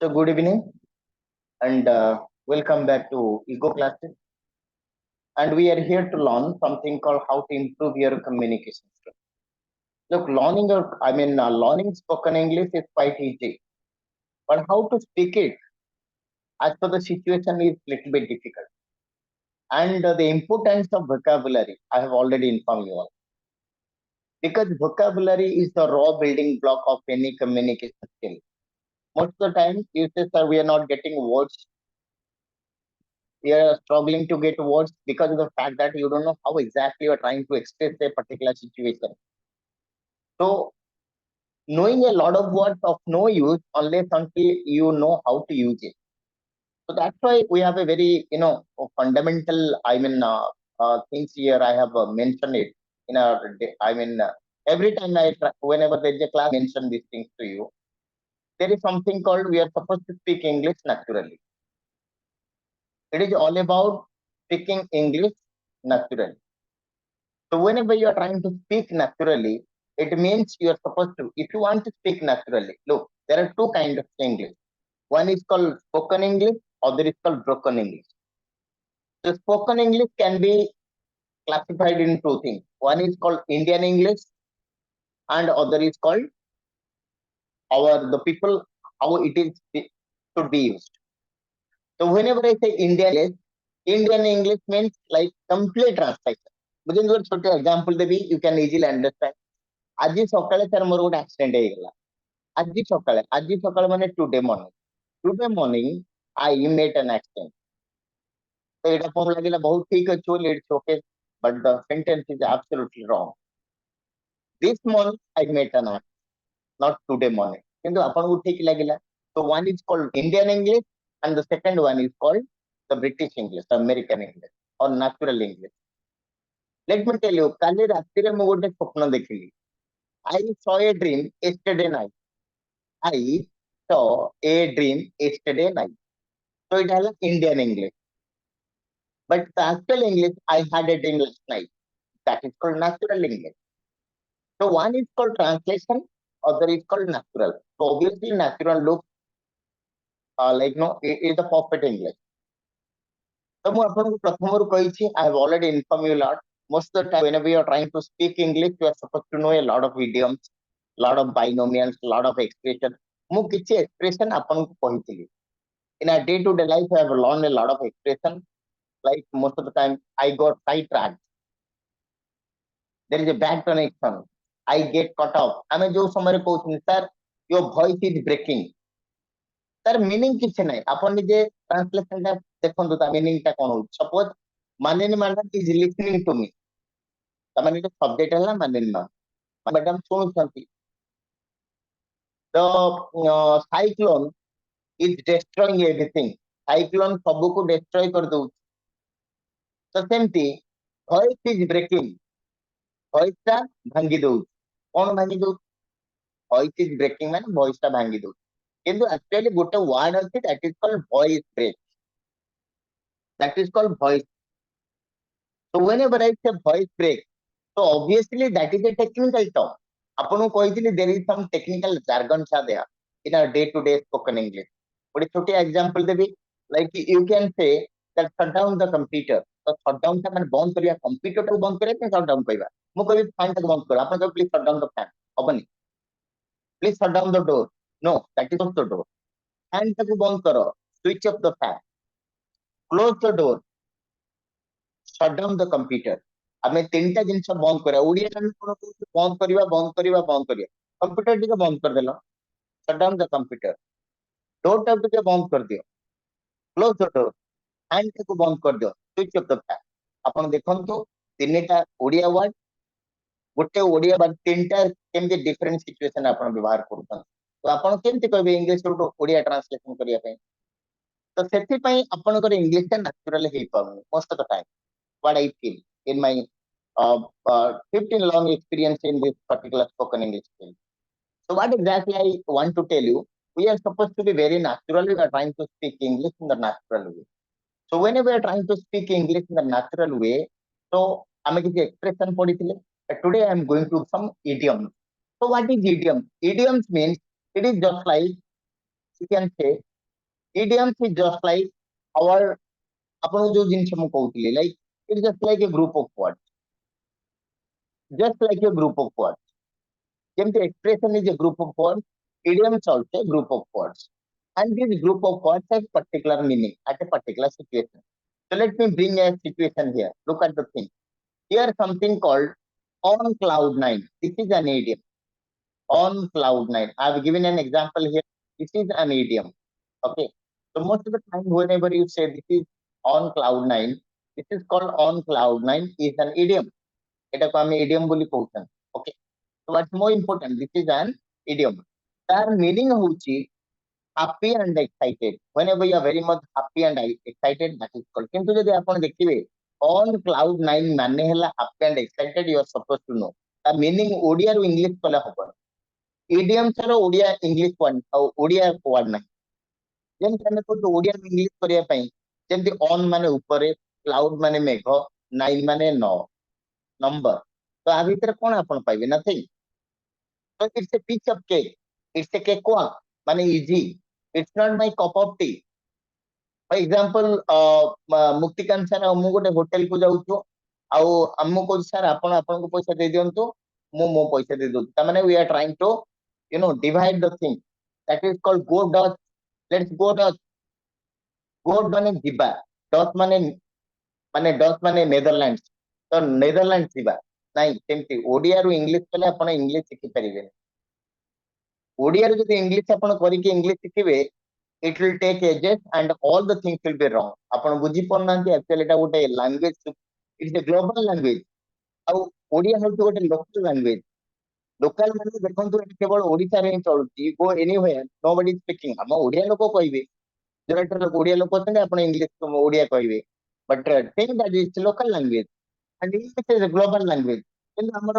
So good evening and welcome back to Ego Classes. And we are here to learn something called how to improve your communication skills. Look, learning spoken English is quite easy, but how to speak it as per the situation is little bit difficult. And the importance of vocabulary, I have already informed you all. Because vocabulary is the raw building block of any communication skill. Most of the time, you say, sir, we are not getting words, we are struggling to get words because of the fact that you don't know how exactly you are trying to express a particular situation. So knowing a lot of words of no use unless until you know how to use it. So that's why we have a very fundamental things here. I have mentioned it in our every time whenever there is a class, I mention these things to you. There is something called we are supposed to speak English naturally. It is all about speaking English naturally. So whenever you are trying to speak naturally, it means you are supposed to, if you want to speak naturally, look, there are two kinds of English. One is called spoken English, other is called broken English. So spoken English can be classified in two things. One is called Indian English and other is called the people, how it is should be used. So whenever I say Indian English means like complete translation. मुझे जो छोटे example Devi you can easily understand. ଆଜି ସକାଳେ sir ମୋର ଗୋଟେ accident ହେଇଗଲା ଆଜି ସକାଳେ ମାନେ today morning I met an accident ତ ଏଇଟା କଣ ଲାଗିଲା ବହୁତ ଠିକ ଅଛି ବୋଲି it's okay but the sentence is absolutely wrong this morning I met an accident not today morning କିନ୍ତୁ ଆପଣଙ୍କୁ ଠିକ ଲାଗିଲା so one is called Indian English and the second one is called the British English, the American English or natural English. Let me tell you, କାଲି ରାତିରେ ମୁଁ ଗୋଟେ ସ୍ୱପ୍ନ ଦେଖିଲି. I saw a dream yesterday night. I saw a dream yesterday night. So it has Indian English. But the actual English, I had a dream last night. That is called natural English. So one is called translation, other is called natural. So obviously natural looks it is the perfect English. So I have already informed you a lot. Most of the time, whenever you are trying to speak English, you are supposed to know a lot of idioms, lot of binomials, lot of expression. ମୁଁ କିଛି expression ଆପଣଙ୍କୁ କହିଥିଲି. In our day-to-day life, I have learned a lot of expression. Like most of the time, I got sidetracked. There is a bad connection. I get cut off. ଆମେ ଯୋଉ ସମୟରେ କହୁଛନ୍ତି sir, your voice is breaking. ତାର meaning କିଛି ନାହିଁ ଆପଣ ନିଜେ translation ଟା ଦେଖନ୍ତୁ ତା ମିନିଂ ଟା କଣ ହଉଛି suppose Manini madam is listening to me ତାମାନେ ଏଟା ସବଜେକ୍ଟ ହେଲା ମାନିନି ମ୍ୟାଡାମ ଶୁଣୁଛନ୍ତି ତ cyclone is destroying everything cyclone ସବୁକୁ ଡେଷ୍ଟ୍ରୟ କରିଦଉଛି ତ ସେମିତି ଭଏସ ଇଜ ବ୍ରେକିଂ ଭଏସ ଟା ଭାଙ୍ଗି ଦଉଛି କଣ ଭାଙ୍ଗି ଦଉଛି ଭଏସ ଇଜ ବ୍ରେକିଂ ମାନେ ଭଏସ ଟା ଭାଙ୍ଗି ଦଉଛି କିନ୍ତୁ actually ଗୋଟେ word ଅଛି that is called voice break. That is called voice. So whenever I say voice break, so obviously that is a technical term. ଆପଣଙ୍କୁ କହିଥିଲି there is some technical jargons are there in our day-to-day spoken English. ଗୋଟେ ଛୋଟିଆ example ଦେବି like you can say that shut down the computer. ତ shut down ଟା ମାନେ ବନ୍ଦ କରିବା computer ଟାକୁ ବନ୍ଦ କରିବା ପାଇଁ shut down କହିବା ମୁଁ କହିବି fan ଟାକୁ ବନ୍ଦ କର ଆପଣ କହିବେ please shut down the fan ହବନି please shut down the door. No, that is not the door. Fan taku band karo. Switch off the fan. Close the door. Shut down the computer. ଆମେ ତିନିଟା ଜିନିଷ ବନ୍ଦ କରିବା ଓଡିଆରେ ଆମେ କଣ କହୁଛୁ ବନ୍ଦ କରିବା କମ୍ପ୍ୟୁଟର ଟିକେ ବନ୍ଦ କରିଦେଲ shut down the computer. Door ଟାକୁ ଟିକେ ବନ୍ଦ କରିଦିଅ close the door. fan ଟାକୁ ବନ୍ଦ କରିଦିଅ switch off the fan. ଆପଣ ଦେଖନ୍ତୁ ତିନିଟା ଓଡିଆ ୱାର୍ଡ ଗୋଟେ ଓଡିଆ ୱାର୍ଡ ତିନିଟା କେମିତି ଡିଫରେଣ୍ଟ ସିଚୁଏସନ ଆପଣ ବ୍ୟବହାର କରୁଛନ୍ତି ତ ଆପଣ କେମିତି କହିବେ ଇଂଲିଶ ରୁ ଓଡିଆ ଟ୍ରାନ୍ସଲେସନ କରିବା ପାଇଁ ତ ସେଥିପାଇଁ ଆପଣଙ୍କର ଇଂଲିଶ ଟା ନ୍ୟାଚୁରାଲି ହେଇପାରୁନି most of the time what I feel in my 15 long experience in this particular spoken English skill. So what exactly I want to tell you, we are supposed to be very natural. We are trying to speak English in the natural way. So whenever we are trying to speak English in the natural way, so ଆମେ କିଛି expression ପଢିଥିଲେ. Today I am going to some idioms. So what is idiom? Idioms means it is just like you can say idioms is just like our ଆପଣଙ୍କୁ ଯୋଉ ଜିନିଷ ମୁଁ କହୁଥିଲି like it's just like a group of words, just like a group of words. ଯେମିତି expression is a group of words, idioms also a group of words, and this group of words has particular meaning at a particular situation. So let me bring a situation here. Look at the thing. Here something called on cloud nine. This is an idiom. On cloud nine. I have given an example here. This is an idiom. Okay. So most of the time, whenever you say this is on cloud nine, this is called on cloud nine is an idiom. এটাকে আমি idiom বলি কହୁଛন. Okay. So what's more important? This is an idiom. তার meaning হচ্ছে happy and excited. Whenever you are very much happy and excited, that is called. কিন্তু যদি আপন দেখিবে on cloud nine মানে ହେଲା happy and excited, you are supposed to know. ତା meaning Odia ରୁ ইংলিশ কলে হবো না. idioms ର ଓଡିଆ ଇଂଲିଶ ୱାର୍ଡ ଆଉ ଓଡିଆ ୱାର୍ଡ ନାହିଁ. ଯେମିତି ଆମେ କହୁଛୁ ଓଡିଆ ଇଂଲିଶ କରିବା ପାଇଁ ଯେମିତି on ମାନେ ଉପରେ, cloud ମାନେ ମେଘ, nine ମାନେ number. ତ ଆ ଭିତରେ କଣ ଆପଣ ପାଇବେ? nothing. So it's a piece of cake. It's a cakewalk. ମାନେ easy. It's not my cup of tea. For example, Muktikanta sir ମୁଁ ଗୋଟେ ହୋଟେଲ କୁ ଯାଉଛୁ ଆଉ ଆମକୁ କହୁଛି ସାର୍ ଆପଣ ଆପଣଙ୍କୁ ପଇସା ଦେଇ ଦିଅନ୍ତୁ, ମୁଁ ମୋ ପଇସା ଦେଇ ଦଉଛି. ତାମାନେ we are trying to divide the thing. That is called go Dutch. Let's go Dutch. Go ମାନେ ଯିବା, Dutch ମାନେ Dutch ମାନେ ନେଦରଲ୍ୟାଣ୍ଡସ. ତ ନେଦରଲ୍ୟାଣ୍ଡସ ଯିବା ନାଇଁ, ସେମିତି ଓଡିଆରୁ ଇଂଲିଶ କଲେ ଆପଣ ଇଂଲିଶ ଶିଖିପାରିବେନି. ଓଡିଆରୁ ଯଦି ଇଂଲିଶ ଆପଣ କରିକି ଇଂଲିଶ ଶିଖିବେ, it will take ages and all the things will be wrong. ଆପଣ ବୁଝି ପାରୁନାହାନ୍ତି actually ଏଟା ଗୋଟେ language, it's a global language. ଆଉ ଓଡିଆ ହେଉଛି ଗୋଟେ local language. ଲୋକାଲ ମାନେ ଦେଖନ୍ତୁ ଏଠି କେବଳ ଓଡିଶାରେ ହିଁ ଚଳୁଛି. go anywhere nobody is speaking. ଆମ ଓଡିଆ ଲୋକ କହିବେ, ଯୋଉଟା ଲୋକ ଓଡିଆ ଲୋକ ଅଛନ୍ତି ଆପଣ ଇଂଲିଶ ଓଡିଆ କହିବେ, but think that it's local language and English is a global language. କିନ୍ତୁ ଆମର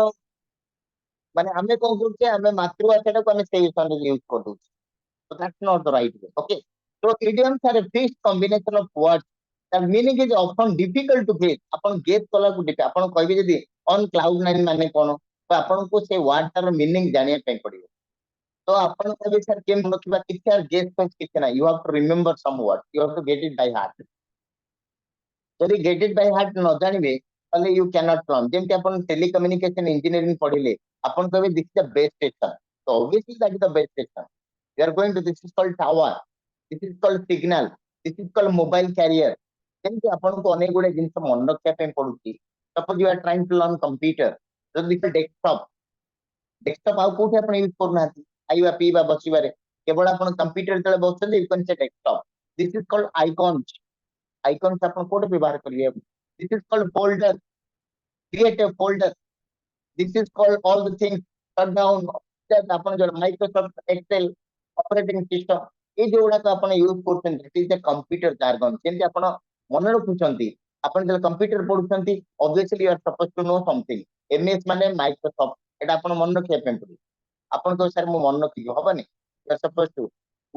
ମାନେ ଆମେ କଣ କରୁଛେ, ଆମେ ମାତୃଭାଷାଟାକୁ ଆମେ ସେଇ ହିସାବରେ use କରିଦଉଛେ. So that's not the right way. Okay. So idioms are a fixed combination of words. The meaning is often difficult to guess. ଆପଣ guess କଲାକୁ ଆପଣ କହିବେ ଯଦି on cloud nine ମାନେ କଣ, ତ ଆପଣଙ୍କୁ ସେ word ତାର meaning ଜାଣିବା ପାଇଁ ପଡିବ. ତ ଆପଣ କହିବେ ସାର୍ କେମିତି ରଖିବା, କିଛି ଆଉ guess କିଛି ନାହିଁ. You have to remember some words. You have to get it by heart. ଯଦି get it by heart ନ ଜାଣିବେ ତାହେଲେ you cannot learn. ଯେମିତି ଆପଣ telecommunication engineering ପଢିଲେ ଆପଣ କହିବେ this is the base station. So obviously that is the base station. We are going to, this is called tower, this is called signal, this is called mobile carrier. ଯେମିତି ଆପଣଙ୍କୁ ଅନେକ ଗୁଡେ ଜିନିଷ ମନେ ରଖିବା ପାଇଁ ପଡୁଛି. Suppose you are trying to learn computer, so this is desktop. Desktop ଆଉ କୋଉଠି ଆପଣ ୟୁଜ କରୁନାହାନ୍ତି, ଖାଇବା ପିଇବା ବସିବାରେ କେବଳ ଆପଣ କମ୍ପ୍ୟୁଟର ଯେତେବେଳେ ବସୁଛନ୍ତି you can say desktop. This is called icons. Icons ଆପଣ କୋଉଠି ବ୍ୟବହାର କରିବେ? This is called folder. Create a folder. This is called all the things. Shut down. ଆପଣ ଯୋଉ Microsoft Excel operating system এই ଯୋଉଗୁଡାକ ଆପଣ ୟୁଜ କରୁଛନ୍ତି, it is a computer jargon. ଯେମିତି ଆପଣ ମନେ ରଖୁଛନ୍ତି, ଆପଣ ଯେତେବେଳେ କମ୍ପ୍ୟୁଟର ପଢୁଛନ୍ତି obviously you are supposed to know something. MS ମାନେ Microsoft, এটা ଆପଣ ମନେ ରଖିବା ପାଇଁ ପଡିବ. ଆପଣ କହିବେ ସାର୍ ମୁଁ ମନେ ରଖିବି, ହବନି. You are supposed to.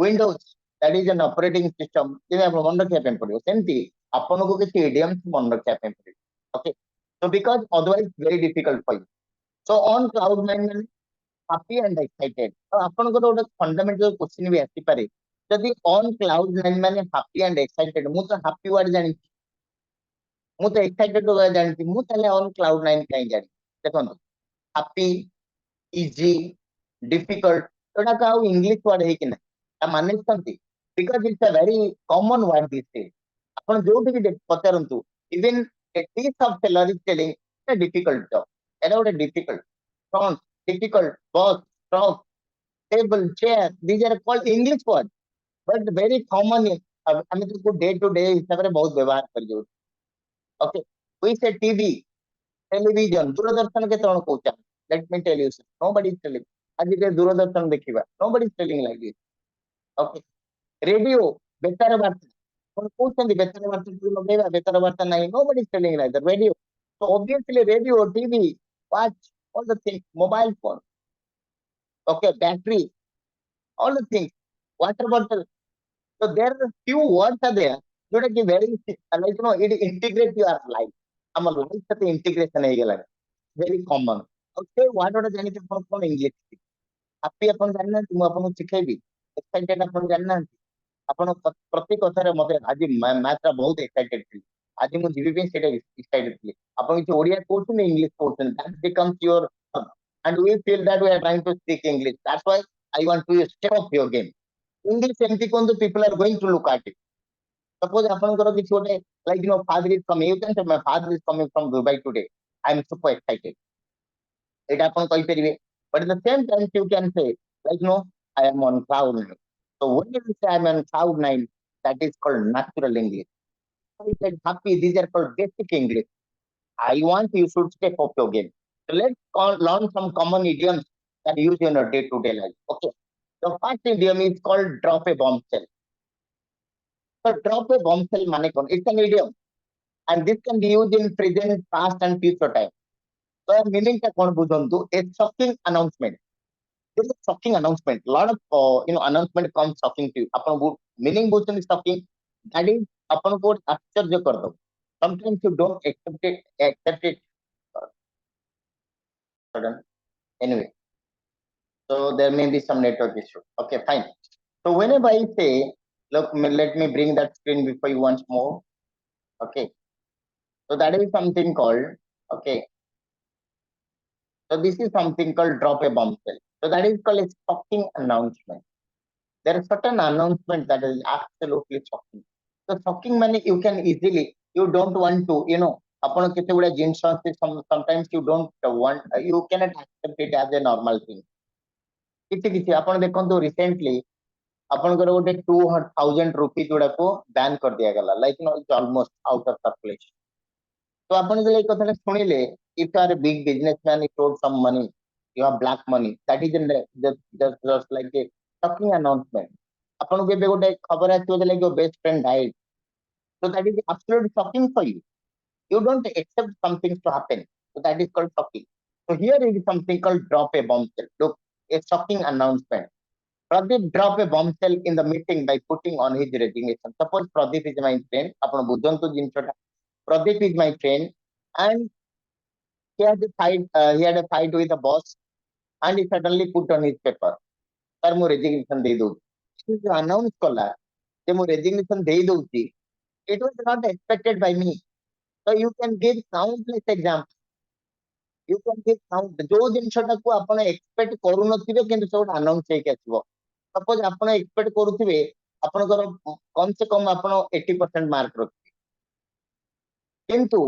Windows, that is an operating system, ଯେମିତି ଆପଣ ମନେ ରଖିବା ପାଇଁ ପଡିବ. ସେମିତି ଆପଣଙ୍କୁ କିଛି idioms ମନେ ରଖିବା ପାଇଁ ପଡିବ. Okay. So because otherwise very difficult for you. So on cloud nine ମାନେ happy and excited. ତ ଆପଣଙ୍କର ଗୋଟେ fundamental question ବି ଆସିପାରେ, ଯଦି on cloud nine ମାନେ happy and excited, ମୁଁ ତ happy word ଜାଣିଛି, ମୁଁ ତ excited word ଜାଣିଛି, ମୁଁ ତାହେଲେ on cloud nine କାହିଁ ଜାଣିଛି? ଦେଖନ୍ତୁ happy, easy, difficult ଏଗୁଡାକ ଆଉ ଇଂଲିଶ ୱାର୍ଡ ହେଇକି ନାହିଁ. ତା ମାନେ something because it's a very common word these days. ଆପଣ ଯୋଉଠିକି ପଚାରନ୍ତୁ, even a tea shop seller is telling it's a difficult job. ଏଟା ଗୋଟେ difficult. Front, difficult, box, truck, table, chair, these are called English words, but very common. ଆମେ ତାକୁ day to day ହିସାବରେ ବହୁତ ବ୍ୟବହାର କରିଯାଉଛୁ. Okay. We say TV, television, Doordarshan କେତେ ଜଣ କହୁଛ? Let me tell you, nobody is telling. ଆଜି ଟିକେ ଦୂରଦର୍ଶନ ଦେଖିବା, nobody is telling like this. Okay. Radio, ବେତାର ବାର୍ତ୍ତା, ଆପଣ କହୁଛନ୍ତି ବେତାର ବାର୍ତ୍ତା ଟିକେ ଲଗେଇବା, ବେତାର ବାର୍ତ୍ତା ନାହିଁ, nobody is telling like that. Radio, so obviously radio, TV, watch, all the things, mobile phone, okay, battery, all the things, water bottle. So there are few words are there that are very like it integrate your life. Our life sate integration ହେଇଗଲା, very common. Okay, what ଗୋଟେ ଜାଣିକି ଆପଣ କଣ English happy ଆପଣ ଜାଣିନାହାନ୍ତି, ମୁଁ ଆପଣଙ୍କୁ ଶିଖେଇବି. Excited आपण जानना आपण प्रति कथारे मते आज मैथ रा बहुत एक्साइटेड थी आज मु जीबी पे सेटा एक्साइटेड थी आपण कि Odia कोर्सन English कोर्सन that becomes your and we feel that we are trying to speak English. That's why I want to step up your game. English empty kon people are going to look at it. Suppose ଆପଣଙ୍କର କିଛି ଗୋଟେ like father is coming, you can say my father is coming from Dubai today. I am super excited. এটা ଆପଣ କହିପାରିବେ. But at the same time you can say like I am on cloud nine. So when you say I am on cloud nine, that is called natural English. I said happy, these are called basic English. I want you should step up your game. So let's learn some common idioms that you use in your day-to-day life. Okay. The first idiom is called drop a bombshell. So drop a bombshell mane kon. It's an idiom. And this can be used in present, past, and future time. So meaning ta kon bujhantu, a shocking announcement. This is a shocking announcement. A lot of announcement comes shocking to you. Apan meaning bujhan is shocking. That is apan ko आश्चर्य कर दो. Sometimes you don't accept it sudden. Anyway, so there may be some network issue. Okay, fine. So whenever I say, look, let me bring that screen before you once more. Okay. So that is something called, okay. So this is something called drop a bombshell. So that is called a shocking announcement. There are certain announcement that is absolutely shocking. So shocking money you can easily, you don't want to, upon sometimes you don't want, you cannot accept it as a normal thing. କିଛି ଆପଣ ଦେଖନ୍ତୁ recently ଆପଣଙ୍କର ଗୋଟେ 2,000 rupees ଗୁଡାକୁ ban କରିଦିଆଗଲା like it's almost out of circulation ତ ଆପଣ ଯେତେବେଳେ ଏଇ କଥାଟା ଶୁଣିଲେ if you are a big businessman you told some money you have black money that is just like a shocking announcement ଆପଣଙ୍କୁ ଏବେ ଗୋଟେ ଖବର ଆସିବ ଯେ like your best friend died so that is absolutely shocking for you. You don't accept something to happen. So that is called shocking. So here is something called drop a bombshell. Look, a shocking announcement. Pradeep drop a bombshell in the meeting by putting on his resignation. Suppose Pradeep is my friend. ଆପଣ ବୁଝନ୍ତୁ ଜିନିଷଟା. Pradeep is my friend and he had a fight with the boss and he suddenly put on his paper. Sir, ମୁଁ resignation ଦେଇ ଦଉଛି. ସେ ଯୋଉ announce କଲା ଯେ ମୁଁ resignation ଦେଇ ଦଉଛି, it was not expected by me. So you can give countless examples. You can give ଯୋଉ ଜିନିଷଟାକୁ ଆପଣ expect କରୁନଥିବେ କିନ୍ତୁ ସେ ଗୋଟେ announce ହେଇକି ଆସିବ. Suppose ଆପଣ expect କରୁଥିବେ ଆପଣଙ୍କର କମ ସେ କମ ଆପଣ 80% ମାର୍କ ରଖିବେ କିନ୍ତୁ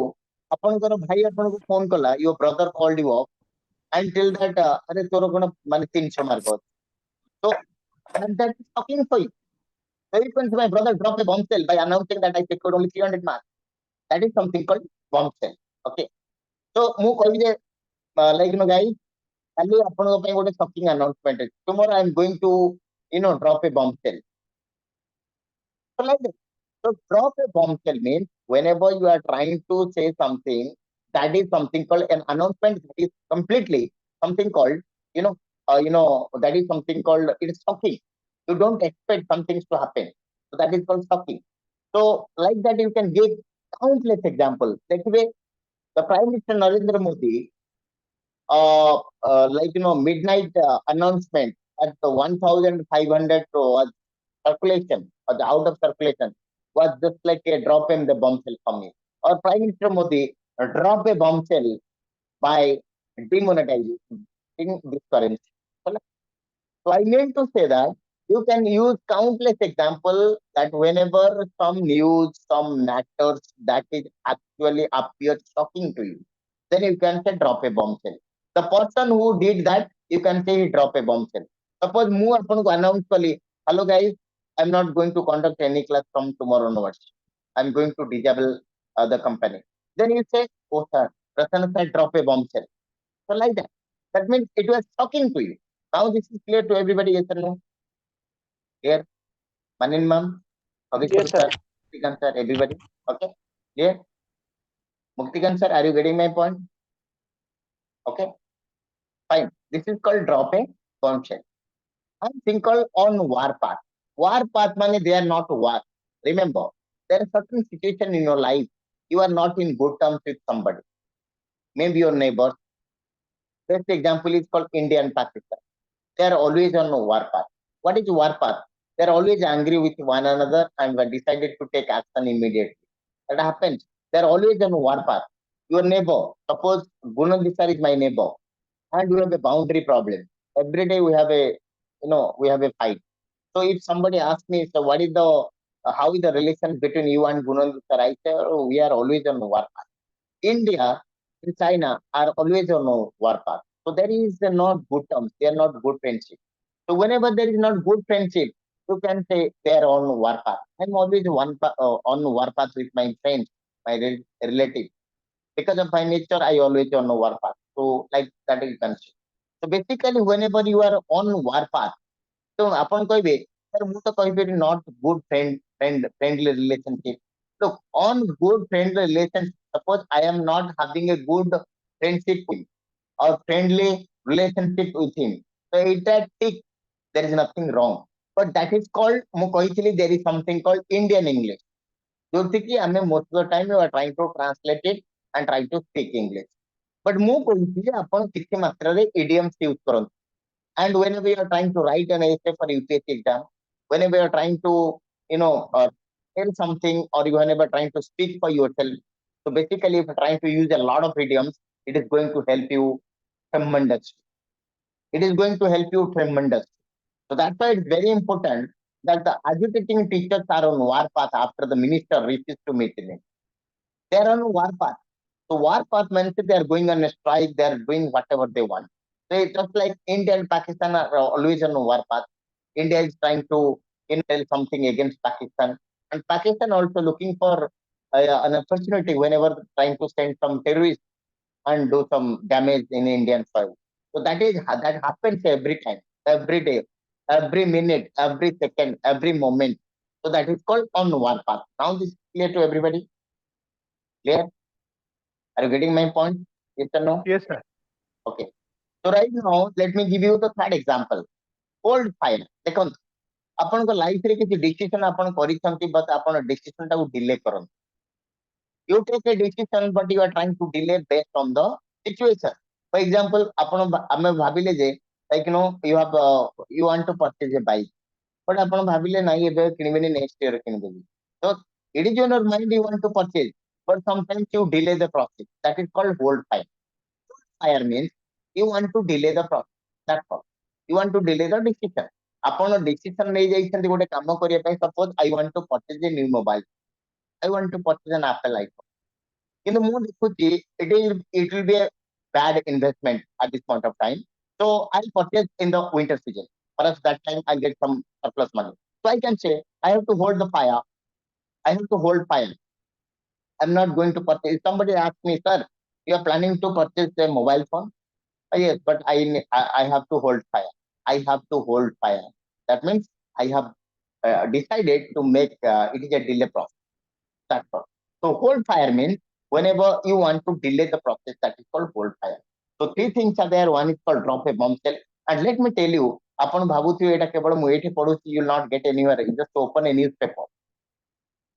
ଆପଣଙ୍କର ଭାଇ ଆପଣଙ୍କୁ ଫୋନ କଲା your brother called you up and tell that अरे तोर कोन माने 300 मार्क ଅଛି. So that is shocking for you. Very friends, my brother dropped a bombshell by announcing that I secured only 300 marks. That is something called bombshell. Okay. So ମୁଁ କହିବି ଯେ like guys କାଲି ଆପଣଙ୍କ ପାଇଁ ଗୋଟେ shocking announcement ଅଛି. Tomorrow I am going to drop a bombshell. So like that. So drop a bombshell means whenever you are trying to say something, that is something called an announcement. That is completely something called that is something called it is shocking. You don't expect some things to happen. So that is called shocking. So like that you can give countless examples. That way, the Prime Minister Narendra Modi, midnight announcement at the 1,500 was circulation or the out of circulation was just like a drop in the bombshell for me. Or Prime Minister Modi drop a bombshell by demonetizing this currency. So I mean to say that you can use countless examples that whenever some news, some matters that is actually appears shocking to you, then you can say drop a bombshell. The person who did that, you can say he drop a bombshell. Suppose ମୁଁ ଆପଣଙ୍କୁ announce କଲି, hello guys, I'm not going to conduct any class from tomorrow onwards. I'm going to disable the company. Then you say, oh sir, Prasanna sir drop a bombshell. So like that. That means it was shocking to you. Now this is clear to everybody, yes or no? Clear? Manin ma'am, Yes, Abhishek sir. sir, Muktikan sir, everybody. Okay? Clear? Muktikan sir, are you getting my point? Okay? Fine. This is called drop a bombshell. And think called on war path. War path money, they are not war. Remember, there are certain situation in your life, you are not in good terms with somebody. Maybe your neighbor. Best example is called India and Pakistan. They are always on a war path. What is warpath? They're always angry with one another and were decided to take action immediately. That happens. They're always on warpath. Your neighbor, suppose Gunandisar is my neighbor, and we have a boundary problem. Every day we have a, we have a fight. So if somebody asks me, so what is the, how is the relation between you and Gunandisar? I say, oh, we are always on warpath. India and China are always on a warpath. So there is not good terms. They are not good friendship. So whenever there is not good friendship, you can say they are on warpath. I'm always on warpath with my friends, my relatives. Because of my nature, I always on a warpath. So like that you can say. So basically, whenever you are on warpath, so upon କହିବେ sir ମୁଁ ତ କହିବି not good friendly relationship. Look, on good friendly relationship, suppose I am not having a good friendship with him or friendly relationship with him, so it that tick, there is nothing wrong. But that is called, ମୁଁ କହିଥିଲି, there is something called Indian English. ଯୋଉଠିକି ଆମେ most of the time we are trying to translate it and try to speak English. But ମୁଁ କହୁଛି ଯେ ଆପଣ କିଛି ମାତ୍ରାରେ idioms use କରନ୍ତୁ. And whenever you are trying to write an essay for UPSC exam, whenever you are trying to, tell something, or you whenever trying to speak for yourself, so basically if you're trying to use a lot of idioms, it is going to help you tremendously. It is going to help you tremendously. So that's why it's very important that the agitating teachers are on warpath after the minister reaches to meet them. They are on warpath. So warpath means they are going on a strike, they are doing whatever they want. So it's just like India and Pakistan are always on warpath. India is trying to tell something against Pakistan, and Pakistan also looking for an opportunity whenever trying to send some terrorists and do some damage in Indian soil. So that happens every time, every day, every minute, every second, every moment. So that is called on warpath. Now this is clear to everybody? Clear? Are you getting my point? Yes or no? Yes, sir. Okay. So right now, let me give you the third example. Cold fire. देखो, ଆପଣଙ୍କ life ରେ କିଛି decision ଆପଣ କରିଛନ୍ତି, but ଆପଣ decision ଟାକୁ delay କରନ୍ତି. You take a decision, but you are trying to delay based on the situation. For example, ଆପଣ ଆମେ ଭାବିଲେ ଯେ, like you have you want to purchase a bike, but ଆପଣ ଭାବିଲେ ନାଇଁ ଏବେ କିଣିବେନି, next year କିଣିଦେବି. So it is in your mind you want to purchase, but sometimes you delay the process. That is called hold fire. Fire means you want to delay the process. That's all. You want to delay the decision. ଆପଣ decision ନେଇଯାଇଛନ୍ତି ଗୋଟେ କାମ କରିବା ପାଇଁ, suppose I want to purchase a new mobile. I want to purchase an Apple iPhone. କିନ୍ତୁ ମୁଁ ଦେଖୁଛି it will be a bad investment at this point of time. So I'll purchase in the winter season. Perhaps that time I'll get some surplus money. So I can say I have to hold the fire. I have to hold fire. I'm not going to purchase. If somebody asks me, sir, you are planning to purchase a mobile phone? Yes, but I have to hold fire. I have to hold fire. That means I have decided to make it is a delay process. That's all. So hold fire means whenever you want to delay the process, that is called hold fire. So three things are there. One is called drop a bombshell. And let me tell you, ଆପଣ ଭାବୁଥିବେ ଏଇଟା କେବଳ ମୁଁ ଏଇଠି ପଢୁଛି, you will not get anywhere. You just open a newspaper.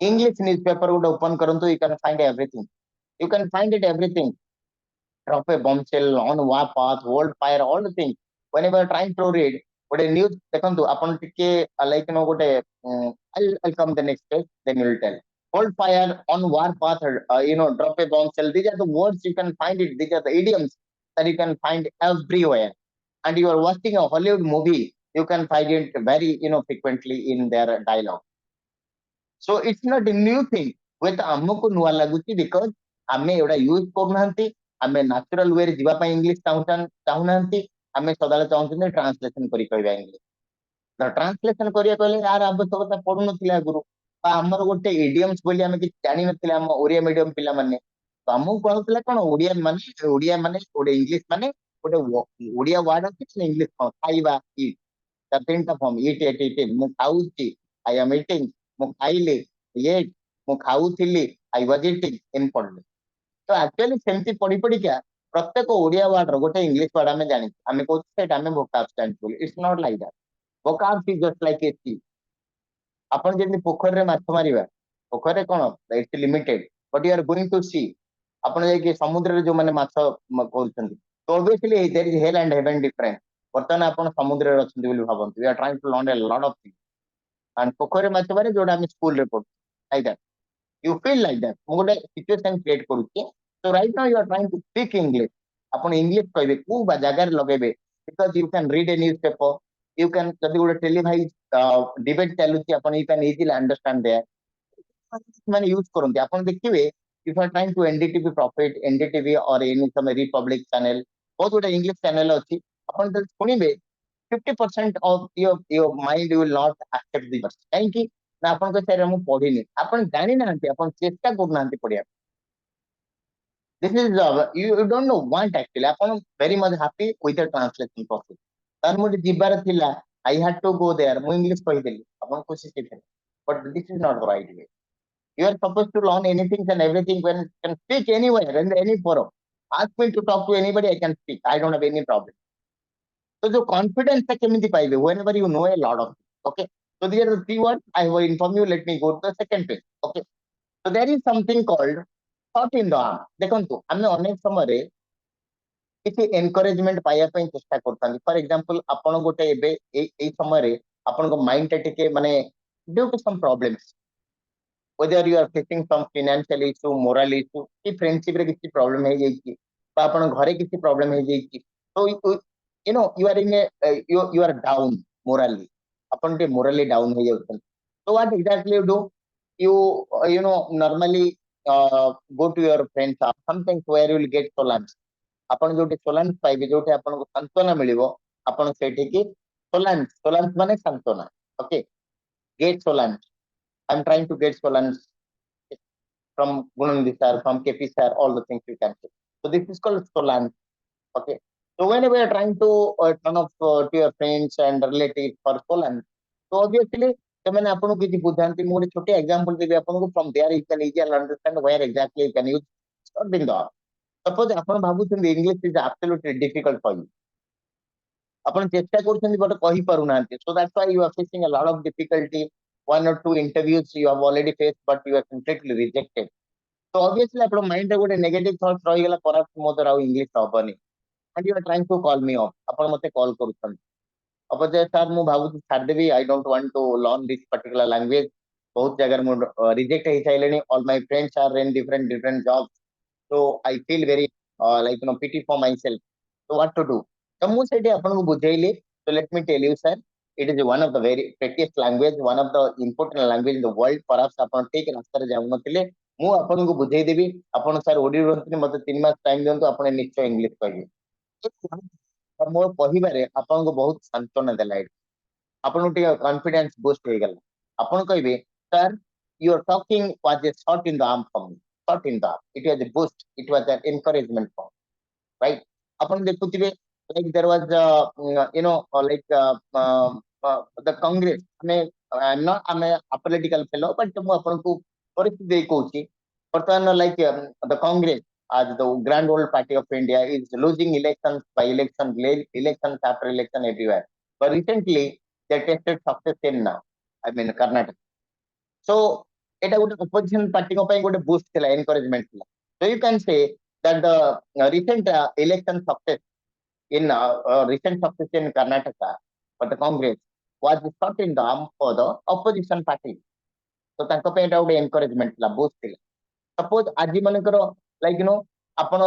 English newspaper would open karantu, you can find everything. You can find it everything. Drop a bombshell, on warpath, hold fire, all the things. Whenever you're trying to read, but a news, ଦେଖନ୍ତୁ ଆପଣ ଟିକେ like ଗୋଟେ I'll come the next page, then you will tell. Hold fire, on warpath, drop a bombshell. These are the words you can find it. These are the idioms that you can find everywhere. And you are watching a Hollywood movie, you can find it very frequently in their dialogue. So it's not a new thing. ହୁଏତ ଆମକୁ ନୂଆ ଲାଗୁଛି because ଆମେ ଏଗୁଡା use କରୁନାହାନ୍ତି, ଆମେ natural ୱେରେ ଯିବା ପାଇଁ ଇଂଲିଶ ଚାହୁଁନାହାନ୍ତି, ଆମେ ସଦାବେଳେ ଚାହୁଁଛନ୍ତି ଟ୍ରାନ୍ସଲେସନ କରି କହିବା ଇଂଲିଶ. ଟ୍ରାନ୍ସଲେସନ କରିବା କହିଲେ ଏହାର ଆବଶ୍ୟକତା ପଡୁନଥିଲା ଆଗରୁ, ବା ଆମର ଗୋଟେ ଇଡିୟମ୍ସ ବୋଲି ଆମେ କିଛି ଜାଣିନଥିଲେ ଆମ ଓଡିଆ ମିଡିୟମ ପିଲାମାନେ. ତ ଆମକୁ କହୁଥିଲା କଣ, ଓଡିଆ ମାନେ ଗୋଟେ ଇଂଲିଶ ମାନେ ଗୋଟେ ଓଡିଆ ୱାର୍ଡ ଅଛି, ଇଂଲିଶ କଣ, ଖାଇବା, ଇଟ୍. ତା ତିନିଟା ଫର୍ମ, ଇଟ୍, ମୁଁ ଖାଉଛି, ଆଇ am eating, ମୁଁ ଖାଇଲି, ate, ମୁଁ ଖାଉଥିଲି, I was eating, in ପଢିଲି. ତ ଆକ୍ଚୁଆଲି ସେମିତି ପଢି ପଢିକା ପ୍ରତ୍ୟେକ ଓଡିଆ ୱାର୍ଡର ଗୋଟେ ଇଂଲିଶ ୱାର୍ଡ ଆମେ ଜାଣିଛୁ, ଆମେ କହୁଛୁ ସେଇଟା ଆମେ vocabs ଜାଣିଛୁ ବୋଲି. It's not like that. vocabs is just like a sea. ଆପଣ ଯେମିତି ପୋଖରୀରେ ମାଛ ମାରିବା, ପୋଖରୀରେ କଣ, it's limited, but you are going to see. ଆପଣ ଯାଇକି ସମୁଦ୍ରରେ ଯୋଉମାନେ ମାଛ କରୁଛନ୍ତି, so obviously there is hell and heaven difference. बर्तमान आपण समुद्र रे अछंती बोली भाबंती we are trying to learn a lot of things and पोखरे माछ बारे जोडा हम स्कूल रे पढ like that you feel like that ମୁଁ ଗୋଟେ situation create କରୁଛି so right now you are trying to speak English ଆପଣ English କହିବେ କୋଉ ବା ଜାଗାରେ ଲଗେଇବେ because you can read a newspaper you can ଯଦି ଗୋଟେ televised debate ଚାଲୁଛି ଆପଣ you can easily understand there ମାନେ यूज କରନ୍ତି ଆପଣ ଦେଖିବେ if you are trying to NDTV profit NDTV or any some Republic channel ବହୁତ ଗୋଟେ English channel ଅଛି ଆପଣ ଯଦି ଶୁଣିବେ 50% of your mind will not accept the words କାହିଁକି ନା ଆପଣଙ୍କ ସାର୍ ମୁଁ ପଢିନି ଆପଣ ଜାଣି ନାହାନ୍ତି ଆପଣ ଚେଷ୍ଟା କରୁନାହାନ୍ତି ପଢିବା this is you don't know want actually ଆପଣ very much happy with the translation process ତାର ମୁଁ ଯିବାର ଥିଲା I had to go there ମୁଁ ଇଂଲିଶ କହିଦେଲି ଆପଣ ଖୁସି ଥିଲେ but this is not the right way you are supposed to learn anything and everything when you can speak anywhere in any forum ask me to talk to anybody I can speak I don't have any problem so the confidence ଟା କେମିତି ପାଇବେ whenever you know a lot of things okay so these are the three words I will inform you let me go to the second page okay so there is something called thought in the arm ଦେଖନ୍ତୁ ଆମେ ଅନେକ ସମୟରେ କିଛି encouragement ପାଇବା ପାଇଁ ଚେଷ୍ଟା କରୁଥାନ୍ତି ଫର example ଆପଣ ଗୋଟେ ଏବେ ଏଇ ସମୟରେ ଆପଣଙ୍କ ମାଇଣ୍ଡ ଟା ଟିକେ ମାନେ due to SUM problems whether you are facing some financial issue moral issue କି friendship ରେ କିଛି problem ହେଇଯାଇଛି ବା ଆପଣ ଘରେ କିଛି problem ହେଇଯାଇଛି so you know you are in a you are down morally ଆପଣ ଟିକେ morally down ହେଇଯାଉଛନ୍ତି so what exactly you do you know normally go to your friends house sometimes where you will get solace ଆପଣ ଯୋଉଠି solace ପାଇବେ ଯୋଉଠି ଆପଣଙ୍କୁ ସାନ୍ତ୍ୱନା ମିଳିବ ଆପଣ ସେଇଠିକି solace ମାନେ ସାନ୍ତ୍ୱନା okay get solace I'm trying to get solace from Gunandi sir, from KP sir, all the things you can say. So this is called Solan. Okay. So whenever we are trying to turn off to your friends and relatives for Solan, so obviously ସେମାନେ ଆପଣଙ୍କୁ କିଛି ବୁଝାନ୍ତି ମୁଁ ଗୋଟେ ଛୋଟ example ଦେବି ଆପଣଙ୍କୁ from there you can easily understand where exactly you can use starting the suppose ଆପଣ ଭାବୁଛନ୍ତି English is absolutely difficult for you ଆପଣ ଚେଷ୍ଟା କରୁଛନ୍ତି but କହିପାରୁନାହାନ୍ତି so that's why you are facing a lot of difficulty one or two interviews you have already faced but you are completely rejected so obviously आपलो mind रे गोटे negative thoughts रही गला पर मो द्वारा इंग्लिश हबनी and you are trying to call me up आपण मते कॉल करूछन अब जे सर मु भाबु छाड़ देबी I don't want to learn this particular language बहुत जगह मु रिजेक्ट हे चाइलेनी all my friends are in different different jobs so I feel very like you know pity for myself so what to do so mu sethi apanku bujhaili so let me tell you sir it is one of the very prettiest language one of the important language in the world perhaps apan ठीक रास्ता रे जाउ नथिले ମୁଁ ଆପଣଙ୍କୁ ବୁଝେଇ ଦେବି ଆପଣ sir Odia ରୁହନ୍ତି ମତେ 3 ମାସ ଟାଇମ ଦିଅନ୍ତୁ ଆପଣ ନିଶ୍ଚୟ ଇଂଲିଶ କହିବେ ମୋ କହିବାରେ ଆପଣଙ୍କୁ ବହୁତ ସାନ୍ତ୍ୱନା ଦେଲା ଆପଣଙ୍କୁ ଟିକେ କନଫିଡେନ୍ସ ବୁଷ୍ଟ ହେଇଗଲା ଆପଣ କହିବେ sir your talking was a shot in the arm for me shot in the arm it was a boost it was an encouragement for me right ଆପଣ ଦେଖୁଥିବେ like there was you know like the congress ଆମେ I'm not I'm a political fellow but ମୁଁ ଆପଣଙ୍କୁ ପରିସ୍ଥିତି ଦେଇ କହୁଛି ବର୍ତ୍ତମାନ like the congress as the grand old party of India is losing elections by elections after election everywhere but recently they tested success in now I mean Karnataka so এটা ଗୋଟେ opposition party ପାଇଁ ଗୋଟେ boost ଥିଲା encouragement ଥିଲା so you can say that the recent election success in recent success in Karnataka for the Congress was shot in the arm for the opposition party so ତାଙ୍କ ପାଇଁ ଏଟା ଗୋଟେ encouragement ଥିଲା boost ଥିଲା suppose ଆଜି ମାନଙ୍କର like you know ଆପଣ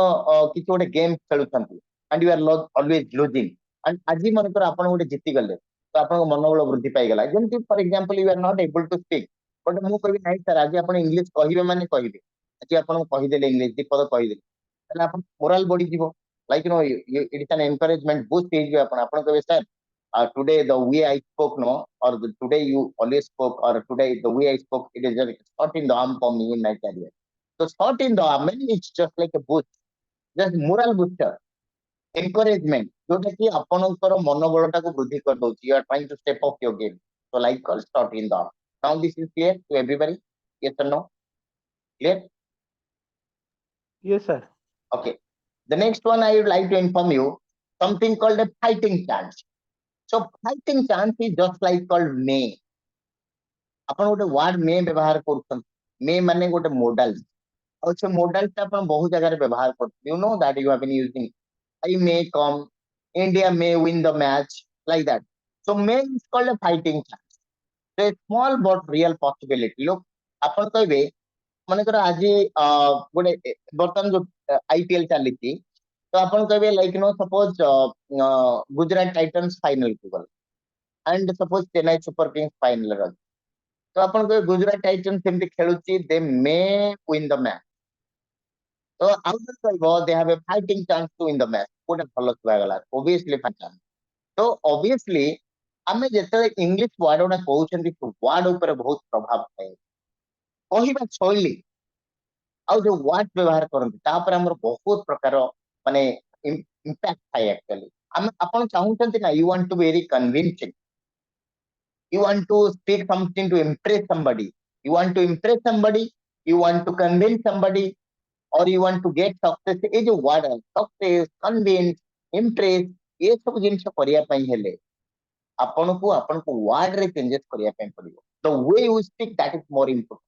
କିଛି ଗୋଟେ game ଖେଳୁଛନ୍ତି and you are always losing and ଆଜି ମାନଙ୍କର ଆପଣ ଗୋଟେ ଜିତି ଗଲେ ତ ଆପଣଙ୍କ ମନୋବଳ ବୃଦ୍ଧି ପାଇଗଲା ଯେମିତି for example you are not able to speak but ମୁଁ କହିବି ନାଇଁ sir ଆଜି ଆପଣ ଇଂଲିଶ କହିବେ ମାନେ କହିବେ ଆଜି ଆପଣ କହିଦେଲେ ଇଂଲିଶ ଦୀପଦ କହିଦେଲେ ତାହେଲେ ଆପଣ ମୋରାଲ ବଢିଯିବ like you know it is an encouragement boost ହେଇଯିବ ଆପଣ କହିବେ sir today the way I spoke no or today you always spoke or today the way I spoke it is a shot in the arm for me in my career so shot in the arm it's just like a boost just moral booster encouragement जोटा कि आपनकर मनोबलटाକୁ ବୃଦ୍ଧି କରିଦଉଛି you are trying to step up your game so like called shot in the arm now this is clear to everybody yes or no clear Yes, sir. okay the next one I would like to inform you something called a fighting chance so fighting chance is just like called may ଆପଣ ଗୋଟେ ward May ବ୍ୟବହାର କରୁଛନ୍ତି ମେ ମାନେ ଗୋଟେ modal ଆଉ ସେ modal ଟା ଆପଣ ବହୁତ ଜାଗାରେ ବ୍ୟବହାର କରୁଛନ୍ତି you know that you have been using I may come India may win the match, like that. So may is called a fighting chance. So a small but real possibility. Look, ଆପଣ କହିବେ ମନେକର ଆଜି ଗୋଟେ ବର୍ତ୍ତମାନ ଯୋଉ IPL ଚାଲିଛି ତ ଆପଣ କହିବେ like suppose Gujarat Titans final କୁ ଗଲେ and suppose Chennai Super Kings final ରେ ଅଛି ତ ଆପଣ କହିବେ ଗୁଜରାଟ ଟାଇଟନ୍ସ ସେମିତି ଖେଳୁଛି they may win the match. ତ ଆଉ ଜଣେ କହିବ they have a fighting chance to win the match. କୋଉଟା ଭଲ ଶୁଭାଗଲା obviously fighting. ତ obviously ଆମେ ଯେତେବେଳେ ଇଂଲିଶ ୱାର୍ଡ ଗୁଡା କହୁଛନ୍ତି ୱାର୍ଡ ଉପରେ ବହୁତ ପ୍ରଭାବ ଥାଏ କହିବା ଶୈଳୀ ଆଉ ଯୋଉ ୱାର୍ଡ ବ୍ୟବହାର କରନ୍ତି ତା ଉପରେ ଆମର ବହୁତ ପ୍ରକାର ମାନେ ଇମ୍ପାକ୍ଟ ଥାଏ ଆକ୍ଚୁଆଲି ଆମେ ଆପଣ ଚାହୁଁଛନ୍ତି ନା you want to be very convincing, you want to speak something to impress somebody, you want to impress somebody, you want to convince somebody, or you want to get success. ଏ ଯୋଉ ward success, convince, impress ଏ ସବୁ ଜିନିଷ କରିବା ପାଇଁ ହେଲେ ଆପଣଙ୍କୁ ଆପଣଙ୍କୁ ward ରେ changes କରିବା ପାଇଁ ପଡିବ. The way you speak that is more important.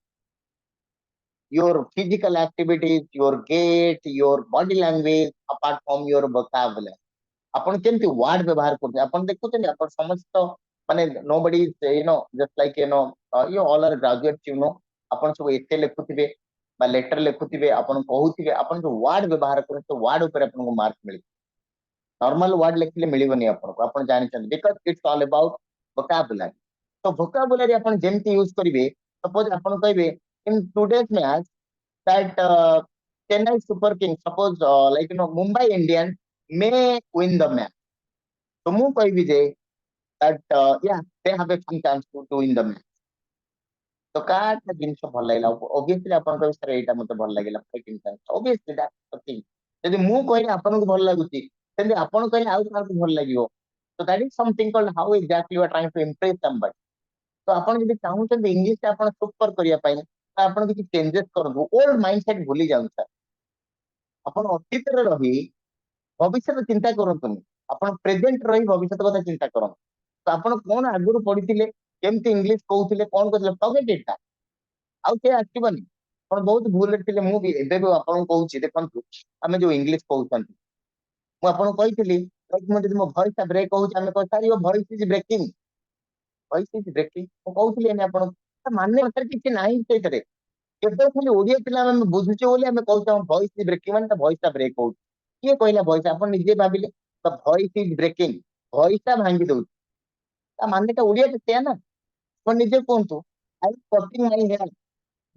Your physical activities, your gait, your body language, apart from your vocabulary. ଆପଣ କେମିତି ୱାର୍ଡ ବ୍ୟବହାର କରୁଛନ୍ତି ଆପଣ ଦେଖୁଛନ୍ତି ଆପଣ ସମସ୍ତ ମାନେ nobody is just like you all are graduates ଆପଣ ସବୁ ଏତେ ଲେଖୁଥିବେ ବା ଲେଟର ଲେଖୁଥିବେ ଆପଣ କହୁଥିବେ ଆପଣ ଯୋଉ ୱାର୍ଡ ବ୍ୟବହାର କରୁଛନ୍ତି ୱାର୍ଡ ଉପରେ ଆପଣଙ୍କୁ ମାର୍କ ମିଳିବ. ନର୍ମାଲ ୱାର୍ଡ ଲେଖିଲେ ମିଳିବନି ଆପଣଙ୍କୁ ଆପଣ ଜାଣିଛନ୍ତି ବିକଜ ଇଟ୍ସ ଅଲ୍ ଅବାଉଟ vocabulary. ତ vocabulary ଆପଣ ଯେମିତି ୟୁଜ କରିବେ ସପୋଜ ଆପଣ କହିବେ in today's match that Chennai Super Kings suppose Mumbai Indians may win the match. ତ ମୁଁ କହିବି ଯେ that yeah they have a fun chance to win the match. ତ କାହାଟା ଜିନିଷ ଭଲ ଲାଗିଲା obviously ଆପଣ କହିବେ ସାର୍ ଏଇଟା ମତେ ଭଲ ଲାଗିଲା fighting chance obviously that's the thing. ଯଦି ମୁଁ କହିଲି ଆପଣଙ୍କୁ ଭଲ ଲାଗୁଛି ସେମିତି ଆପଣ କହିଲେ ଆଉ କାହାକୁ ଭଲ ଲାଗିବ. So that is something called how exactly you are trying to impress somebody. ତ ଆପଣ ଯଦି ଚାହୁଁଛନ୍ତି ଇଂଲିଶ ଟା ଆପଣ ସୁପର କରିବା ପାଇଁ ତ ଆପଣ କିଛି ଚେଞ୍ଜେସ କରନ୍ତୁ ଓଲ୍ଡ ମାଇଣ୍ଡ ସେଟ ଭୁଲି ଯାଆନ୍ତୁ ସାର୍. ଆପଣ ଅତୀତରେ ରହି ଭବିଷ୍ୟତ ଚିନ୍ତା କରନ୍ତୁନି ଆପଣ ପ୍ରେଜେଣ୍ଟ ରହି ଭବିଷ୍ୟତ କଥା ଚିନ୍ତା କରନ୍ତୁ. ତ ଆପଣ କଣ ଆଗରୁ ପଢିଥିଲେ କେମିତି ଇଂଲିଶ କହୁଥିଲେ କଣ କରୁଥିଲେ ଫରଗେଟ ଇଟ୍ ଟା ଆଉ ସେ ଆସିବନି. ଆପଣ ବହୁତ ଭୁଲରେ ଥିଲେ ମୁଁ ବି ଏବେ ବି ଆପଣଙ୍କୁ କହୁଛି ଦେଖନ୍ତୁ ଆମେ ଯୋଉ ଇଂଲିଶ କହୁଛନ୍ତି ମୁଁ ଆପଣଙ୍କୁ କହିଥିଲି ମୁଁ ଯଦି ମୋ ଭଏସ ଟା ବ୍ରେକ୍ ହଉଛି ଆମେ କହିବା sir your voice is breaking, voice is breaking ମୁଁ କହୁଥିଲି ଆପଣଙ୍କୁ ମାନେ କିଛି ନାହିଁ ସେଇଥିରେ କେବଳ ଖାଲି ଓଡିଆ ପିଲା ଆମେ ବୁଝୁଛେ ବୋଲି ଆମେ କହୁଛୁ ଆମ ଭଏସ ଇଜ ବ୍ରେକିଂ ମାନେ ତା ଭଏସ ଟା ବ୍ରେକ୍ ହଉଛି. କିଏ କହିଲା ଭଏସ ଆପଣ ନିଜେ ଭାବିଲେ ତା ଭଏସ ଇଜ ବ୍ରେକିଂ ଭଏସ ଟା ଭାଙ୍ଗି ଦଉଛି ତା ମାନେଟା ଓଡିଆଟା ସେୟା ନା ଆପଣ ନିଜେ କୁହନ୍ତୁ ଆଇ କଟିଂ ମାଇ ହେୟାର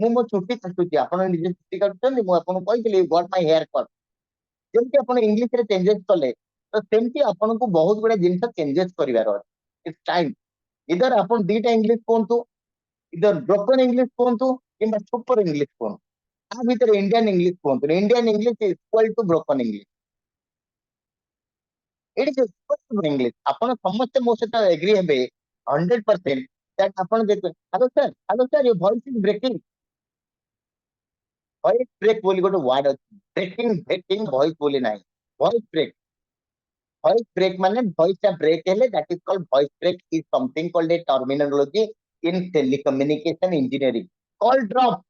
ମୁଁ ମୋ ଚୁଟି କାଟୁଛି ଆପଣ ନିଜେ ଚୁଟି କାଟୁଛନ୍ତି ମୁଁ ଆପଣଙ୍କୁ କହିଥିଲି ଗଟ୍ ମାଇ ହେୟାର କଟ୍ ଯେମିତି ଆପଣ ଇଂଲିଶରେ ଚେଞ୍ଜେସ କଲେ ତ ସେମିତି ଆପଣଙ୍କୁ ବହୁତ ଗୁଡେ ଜିନିଷ ଚେଞ୍ଜେସ କରିବାର ଅଛି. ଇଟ୍ସ ଟାଇମ୍ ଇଦର ଆପଣ ଦିଟା ଇଂଲିଶ କୁହନ୍ତୁ ଇଦର ବ୍ରୋକନ ଇଂଲିଶ କୁହନ୍ତୁ କିମ୍ବା ସୁପର ଇଂଲିଶ କୁହନ୍ତୁ ତା ଭିତରେ ଇଣ୍ଡିଆନ ଇଂଲିଶ କୁହନ୍ତୁ Indian English is equal to broken English eat is equal to English ଆପଣ ସମସ୍ତେ ମୋ ସହିତ ଏଗ୍ରି ହେବେ 100% that ଆପଣ ଦେଖ hello sir your voice is breaking voice break ବୋଲି ଗୋଟେ ୱାର୍ଡ ଅଛି ବ୍ରେକିଂ ବ୍ରେକିଂ ଭଏସ ବୋଲି ନାହିଁ ଭଏସ ବ୍ରେକ୍ voice break ମାନେ voice ଟା break ହେଲେ that is called voice break is something called a terminology in telecommunication engineering. Call drop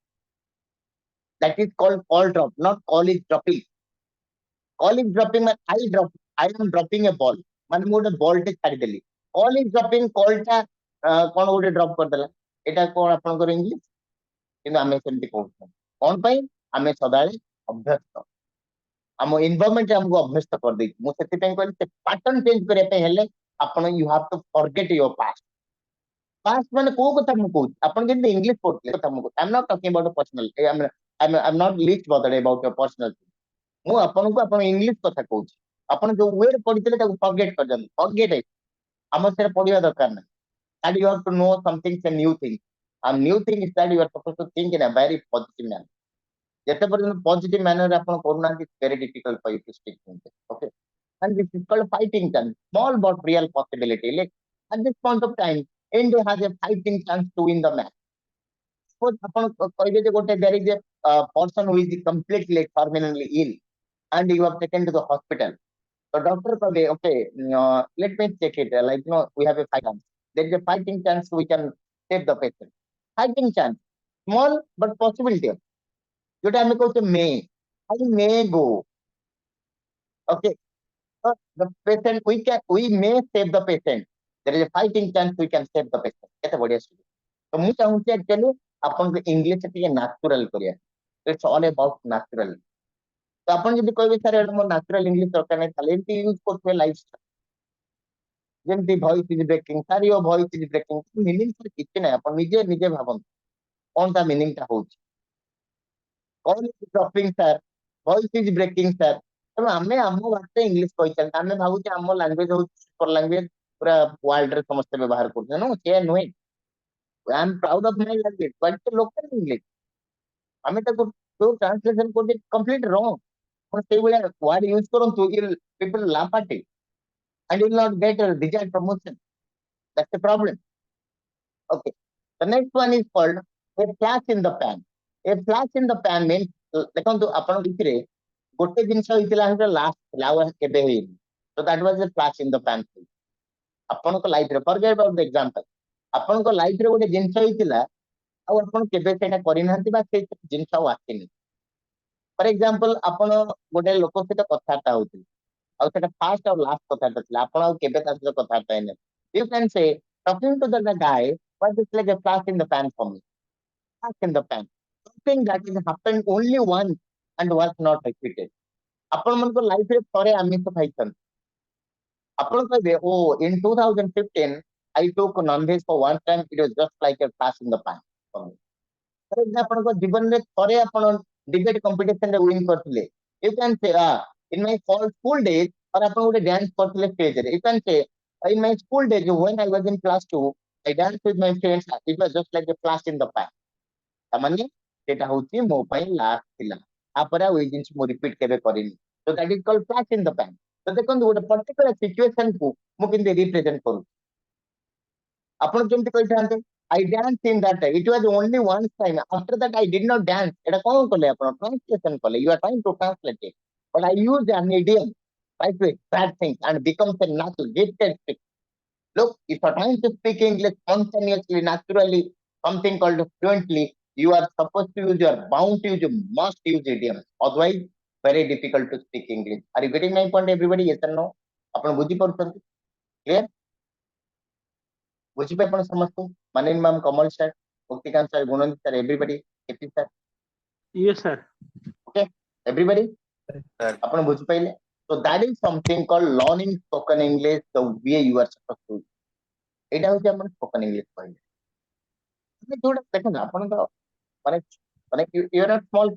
that is called call drop not call is dropping. Call is dropping ମାନେ I am dropping a ball ମାନେ ମୁଁ ଗୋଟେ ball ଟେ ଛାଡିଦେଲି. Call is dropping call ଟା କଣ ଗୋଟେ drop କରିଦେଲା ଏଇଟା କଣ ଆପଣଙ୍କର ଇଂଲିଶ କିନ୍ତୁ ଆମେ ସେମିତି କହୁଛୁ କଣ ପାଇଁ ଆମେ ସଦାବେଳେ ଅଭ୍ୟସ୍ତ ଆମ ଏନଭାରମେଣ୍ଟ ଆମକୁ ଅଭ୍ୟସ୍ତ କରିଦେଇଛି ମୁଁ ସେଥିପାଇଁ କହିଲି ସେ ପାଟର୍ନ ଚେଞ୍ଜ କରିବା ପାଇଁ ହେଲେ ଆପଣ you have to forget your past. Past ମାନେ କୋଉ କଥା ମୁଁ କହୁଛି ଆପଣ ଯେମିତି ଇଂଲିଶ ପଢୁଥିଲେ କଥା ମୁଁ କହୁଛି I am not talking about personal I am not least bothered about your personal ମୁଁ ଆପଣଙ୍କୁ ଆପଣ ଇଂଲିଶ କଥା କହୁଛି ଆପଣ ଯୋଉ ୱେରେ ପଢିଥିଲେ ତାକୁ ଫରଗେଟ କରିଦିଅନ୍ତୁ ଫରଗେଟ ଆମର ସେଟା ପଢିବା ଦରକାର ନାହିଁ. that you have to know something a new thing and new thing is that you are supposed to think in a very positive manner. ଯେତେ ପର୍ଯ୍ୟନ୍ତ ପଜିଟିଭ ମ୍ୟାନରରେ ଆପଣ କରୁନାହାନ୍ତି very difficult for you to speak English. Okay, and this is called fighting chance small but real possibility like at this point of time India has a fighting chance to win the match. Suppose ଆପଣ କହିବେ ଯେ ଗୋଟେ there is a person who is completely terminally ill and you have taken to the hospital. So doctor କହିବେ okay let me check it like we have a fighting chance. There is a fighting chance we can save the patient. Fighting chance small but possibility ଯୋଉଟା ଆମେ କହୁଛେ May I May go okay The patient, we may save the patient. There is a fighting chance we can save the patient. केते बढ़िया सुन. तो मु चाहूची actually अपन को English टिके natural करिया. It's all about natural. तो अपन जदी कहबे सर मो नेचुरल इंग्लिश दरकार नै खाली एमती यूज करथवे लाइफ जेमती वॉइस इज ब्रेकिंग सर यो voice is breaking meaning sir किछ नै अपन निजे निजे भाबन कोन ता मीनिंग ता होची कौन is dropping sir voice is breaking sir तो हमें हम बात इंग्लिश कहि चल हमें भाबु कि हम लैंग्वेज हो सुपर लैंग्वेज पूरा वर्ल्ड रे समस्त व्यवहार करते नो से नुए I am proud of my language but local English हमें तो ट्रांसलेशन को कंप्लीट रॉन्ग और से वाला वर्ड यूज करो तो people laugh at it and you will not get a desired promotion. That's the problem. Okay. The next one is called a flash in the pan. A flash in the pan means ଦେଖନ୍ତୁ ଆପଣ ଭିତରେ ଗୋଟେ ଜିନିଷ ହେଇଥିଲା ସେଟା last ଆଉ କେବେ ହେଇନି so that was a flash in the pan. ଆପଣଙ୍କ ଲାଇଫ ରେ forget about the example. ଆପଣଙ୍କ ଲାଇଫ ରେ ଗୋଟେ ଜିନିଷ ହେଇଥିଲା ଆଉ ଆପଣ କେବେ ସେଟା କରିନାହାନ୍ତି ବା ସେ ଜିନିଷ ଆଉ ଆସିନି. ଫର ଏକ୍ସାମ୍ପଲ ଆପଣ ଗୋଟେ ଲୋକ ସହିତ କଥାବାର୍ତ୍ତା ହଉଥିଲେ ଆଉ ସେଟା ଫାଷ୍ଟ ଆଉ ଲାଷ୍ଟ କଥାବାର୍ତ୍ତା ଥିଲା ଆପଣ ଆଉ କେବେ ତା ସହିତ କଥାବାର୍ତ୍ତା ହେଇନାହାନ୍ତି. You can say talking to the guy was just like a flash in the pan for me. Flash in the pan. Something that has happened only once and was not repeated. ଆପଣ ମାନଙ୍କ life ରେ ଥରେ ଆମିଷ ଖାଇଛନ୍ତି ଆପଣ କହିବେ ଓ in 2015 I took non-veg for one time it was just like a flash in the pan for me. ଆପଣଙ୍କ ଜୀବନରେ ଥରେ ଆପଣ डिबेट कंपटीशन रे विन करथिले you can say in my school days और अपन गोटे डांस करथिले स्टेज रे you can say in my school days when I was in class 2 I dance with my friends it was just like a flash in the pan तमाने सेटा होची मो पई last थिला आपरा ओइ जिंस मो रिपीट केबे करिनी तो that is called flash in the pan तो देखन गोटे पर्टिकुलर सिचुएशन को मो किन रिप्रेजेंट करू अपन जेमति कहिथांते I danced in that time. It was only one time. After that, I did not dance. It कौन कले अपन translation कले. You are trying to translate it, but I used an idiom, try to extract things and becomes a natural gifted speech. Look, if you are trying to speak English spontaneously, naturally, something called fluently, you are supposed to use. You are bound to use. You must use idioms. Otherwise, very difficult to speak English. Are you getting my point, everybody? Yes or no? अपन बुझी पड़छंती clear बुझी पे अपन समझतो मानिन ma'am Kamal sir Muktikant sir Gunavant sir everybody KP sir Yes, sir. okay everybody Sir. अपन बुझ पाइले so that is something called learning spoken English the way you are supposed to एटा होची अपन spoken English कहले जोडा देखन अपन तो माने माने you are not small